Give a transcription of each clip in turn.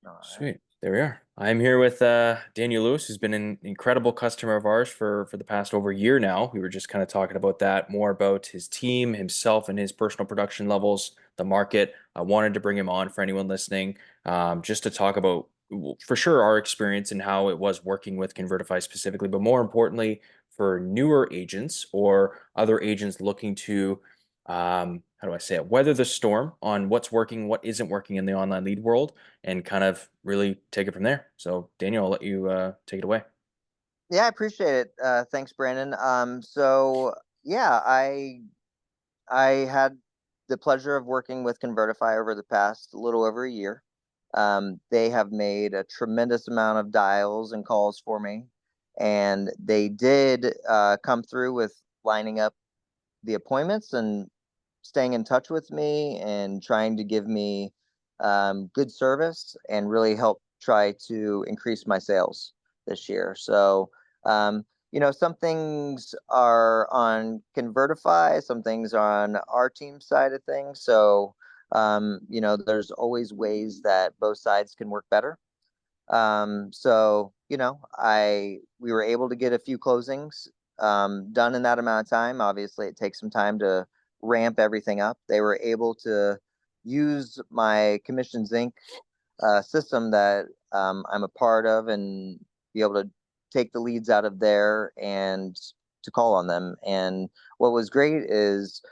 All right. Sweet. There we are. I'm here with Daniel Lewis, who's been an incredible customer of ours for the past over a year now. We were just kind of talking about that, more about his team, himself, and his personal production levels, the market. I wanted to bring him on for anyone listening, just to talk about, well, for sure, our experience and how it was working with Convertify specifically, but more importantly, for newer agents or other agents looking to, how do I say it, weather the storm on what's working, what isn't working in the online lead world and kind of really take it from there. So, Daniel, I'll let you take it away. Yeah, I appreciate it. Thanks, Brandon. So yeah, I had the pleasure of working with Convertify over the past little over a year. They have made a tremendous amount of dials and calls for me, and they did come through with lining up the appointments and staying in touch with me and trying to give me good service and really help try to increase my sales this year. So, some things are on Convertify, some things are on our team side of things. So, there's always ways that both sides can work better. I we were able to get a few closings done in that amount of time. Obviously, it takes some time to ramp everything up. They were able to use my Commissions Inc. System that I'm a part of and be able to take the leads out of there and to call on them. And what was great is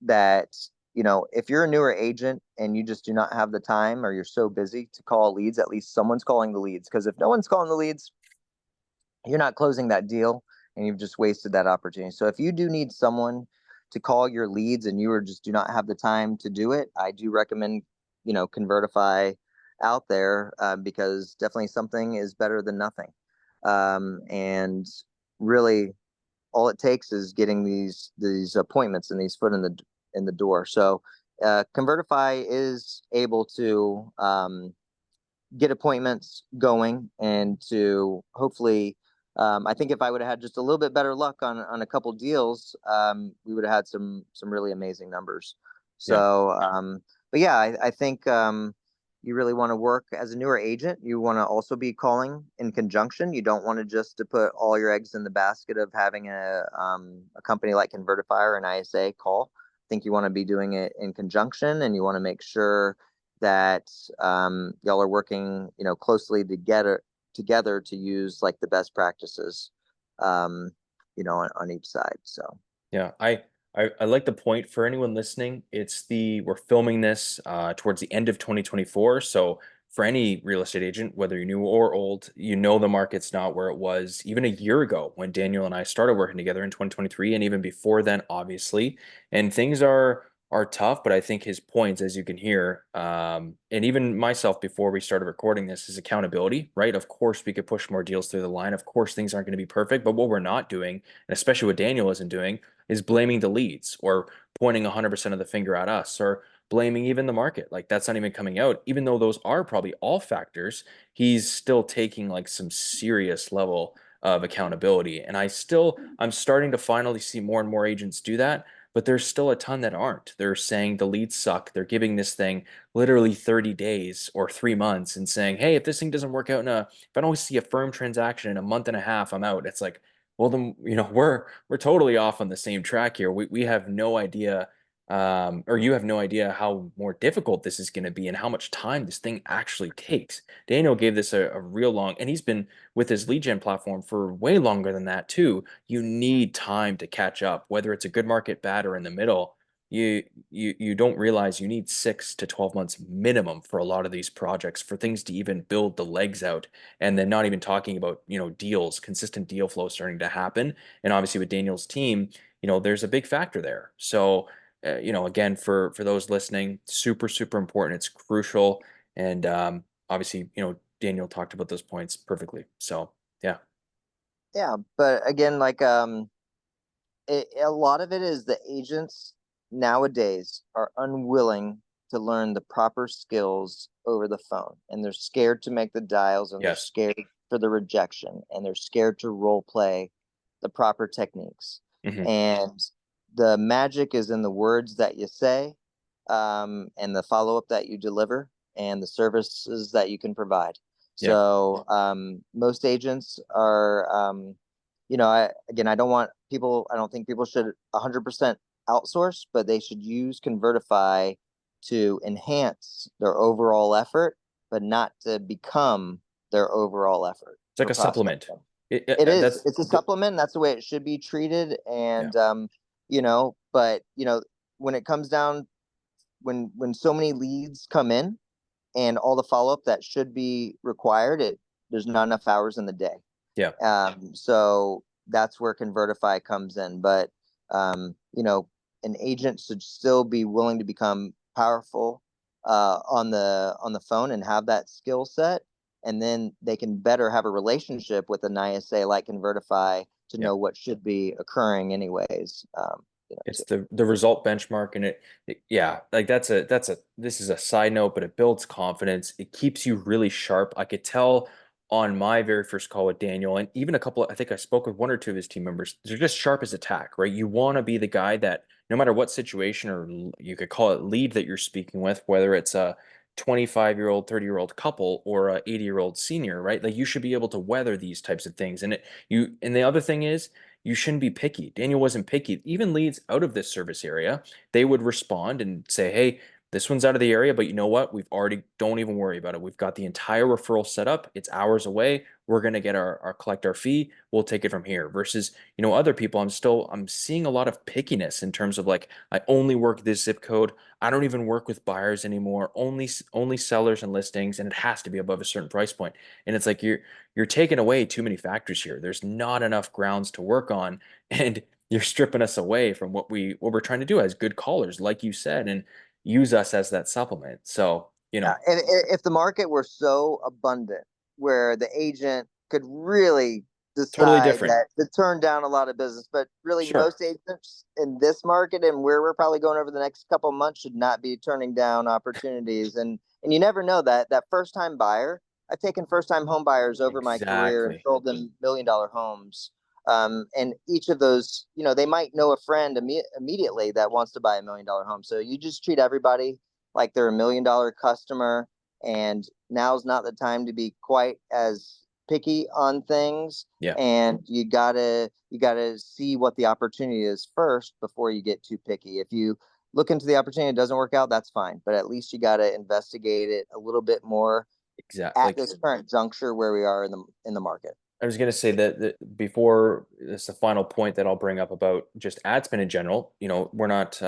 that if you're a newer agent and you just do not have the time or you're so busy to call leads, at least someone's calling the leads. Because if no one's calling the leads, you're not closing that deal and you've just wasted that opportunity. So if you do need someone to call your leads and you just do not have the time to do it, I do recommend, Convertify out there because definitely something is better than nothing. And really, all it takes is getting these appointments and these foot in the door. So Convertify is able to get appointments going and to hopefully. I think if I would have had just a little bit better luck on a couple deals, we would have had some really amazing numbers. Yeah. So, but yeah, I think you really want to work as a newer agent. You want to also be calling in conjunction. You don't want to just to put all your eggs in the basket of having a company like Convertify or an ISA call. I think you want to be doing it in conjunction, and you want to make sure that y'all are working, closely together to use like the best practices, on each side. So Yeah, I like the point for anyone listening. We're filming this towards the end of 2024. So for any real estate agent, whether you're new or old, you know the market's not where it was even a year ago when Daniel and I started working together in 2023, and even before then, obviously. And things are tough, but I think his points, as you can hear, and even myself before we started recording this, is accountability, right? Of course, we could push more deals through the line. Of course, things aren't going to be perfect, but what we're not doing, and especially what Daniel isn't doing, is blaming the leads or pointing 100% of the finger at us or blaming even the market. Like that's not even coming out. Even though those are probably all factors, he's still taking like some serious level of accountability. And I'm starting to finally see more and more agents do that, but there's still a ton that aren't. They're saying the leads suck. They're giving this thing literally 30 days or 3 months and saying, hey, if this thing doesn't work out if I don't see a firm transaction in a month and a half, I'm out. It's like, well, then, we're totally off on the same track here. We have no idea, or you have no idea how more difficult this is going to be and how much time this thing actually takes. Daniel gave this a real long, and he's been with his lead gen platform for way longer than that too. You need time to catch up, whether it's a good market, bad, or in the middle. You don't realize you need 6 to 12 months minimum for a lot of these projects for things to even build the legs out, and then not even talking about deals, consistent deal flow starting to happen. And obviously with Daniel's team, there's a big factor there. So again, for those listening, super important. It's crucial. And obviously, Daniel talked about those points perfectly. So yeah. yeah, but again, like a lot of it is the agents nowadays are unwilling to learn the proper skills over the phone, and they're scared to make the dials, and they're Yes. scared for the rejection, and they're scared to role play the proper techniques. Hmm. And the magic is in the words that you say, and the follow up that you deliver. and the services that you can provide. Yeah. So most agents are, again, I don't think people should 100% outsource, but they should use Convertify to enhance their overall effort, but not to become their overall effort It's like for a supplement. prospecting. It is. That's It's a supplement. That's the way it should be treated. yeah. And but when it comes down, when so many leads come in and all the follow up that should be required, there's not enough hours in the day. Yeah. So that's where Convertify comes in. But an agent should still be willing to become powerful on the phone and have that skill set, and then they can better have a relationship with an ISA like Convertify to Yeah. know what should be occurring anyways. It's the result benchmark, and yeah, like this is a side note, but it builds confidence. It keeps you really sharp. I could tell on my very first call with Daniel, and even I think I spoke with one or two of his team members. They're just sharp as a tack, right? You want to be the guy that no matter what situation, or you could call it lead, that you're speaking with, whether it's a 25-year-old, 30-year-old couple or a 80-year-old senior, right? Like you should be able to weather these types of things. And the other thing is, you shouldn't be picky. Daniel wasn't picky. Even leads out of this service area, they would respond and say, hey, this one's out of the area, but you know what? Don't even worry about it. We've got the entire referral set up. It's hours away. We're going to get collect our fee. We'll take it from here. Versus, other people, I'm seeing a lot of pickiness in terms of like, I only work this zip code. I don't even work with buyers anymore. Only sellers and listings, and it has to be above a certain price point. And it's like you're taking away too many factors here. There's not enough grounds to work on, and you're stripping us away from what we're trying to do as good callers, like you said, and use us as that supplement. So, Yeah, and if the market were so abundant where the agent could really totally decide different. that to turn down a lot of business, but really Sure. most agents in this market and where we're probably going over the next couple of months should not be turning down opportunities. And you never know that first time buyer. I've taken first time home buyers over my career and Exactly. sold them $1 million homes. And each of those, they might know a friend immediately that wants to buy $1 million home. So you just treat everybody like they're $1 million customer, and now's not the time to be quite as picky on things. Yeah. And you gotta see what the opportunity is first before you get too picky. If you look into the opportunity, it doesn't work out, that's fine, but at least you gotta investigate it a little bit more Exactly. at Like this current juncture where we are in the market. I was going to say that before this, is the final point that I'll bring up about just ad spend in general. We're not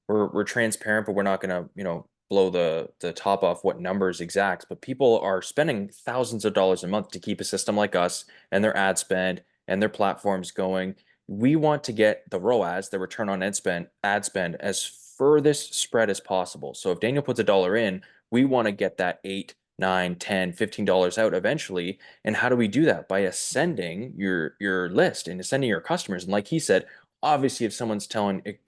we're transparent, but we're not going to blow the top off what numbers exact. But people are spending thousands of dollars a month to keep a system like us and their ad spend and their platforms going. We want to get the ROAS, the return on ad spend, as furthest spread as possible. So if Daniel puts $1 in, we want to get that 8, 9, 10, $15 out eventually. And how do we do that? By ascending your list and ascending your customers. And like he said, obviously, if someone's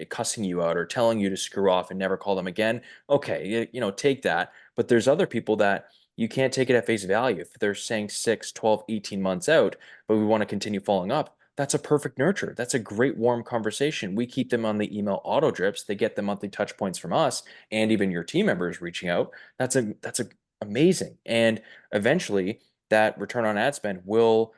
cussing you out or telling you to screw off and never call them again, okay, take that. But there's other people that you can't take it at face value. If they're saying 6, 12, 18 months out, but we want to continue following up, that's a perfect nurture. That's a great warm conversation. We keep them on the email auto drips. They get the monthly touch points from us, and even your team members reaching out. That's a amazing. And eventually that return on ad spend will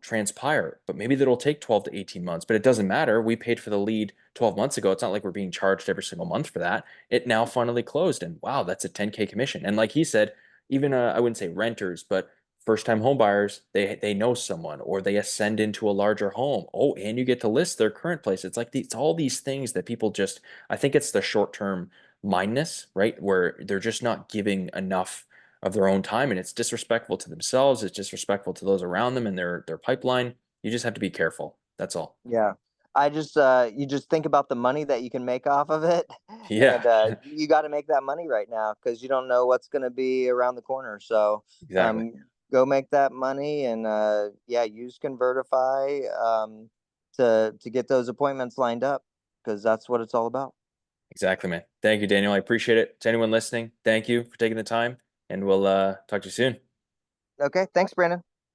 transpire, but maybe that'll take 12 to 18 months, but it doesn't matter. We paid for the lead 12 months ago. It's not like we're being charged every single month for that. It now finally closed, and wow, that's a 10K commission. And like he said, even I wouldn't say renters, but first time home buyers, they know someone or they ascend into a larger home. Oh, and you get to list their current place. It's like it's all these things that people just, I think it's the short-term mindness, right? Where they're just not giving enough of their own time, and it's disrespectful to themselves. It's disrespectful to those around them and their pipeline. You just have to be careful. That's all. Yeah. I just you just think about the money that you can make off of it. Yeah, And you got to make that money right now because you don't know what's going to be around the corner. So exactly. go make that money and yeah, use Convertify to get those appointments lined up because that's what it's all about. Exactly, man. Thank you, Daniel. I appreciate it. To anyone listening, thank you for taking the time, and we'll talk to you soon. Okay, thanks, Brandon.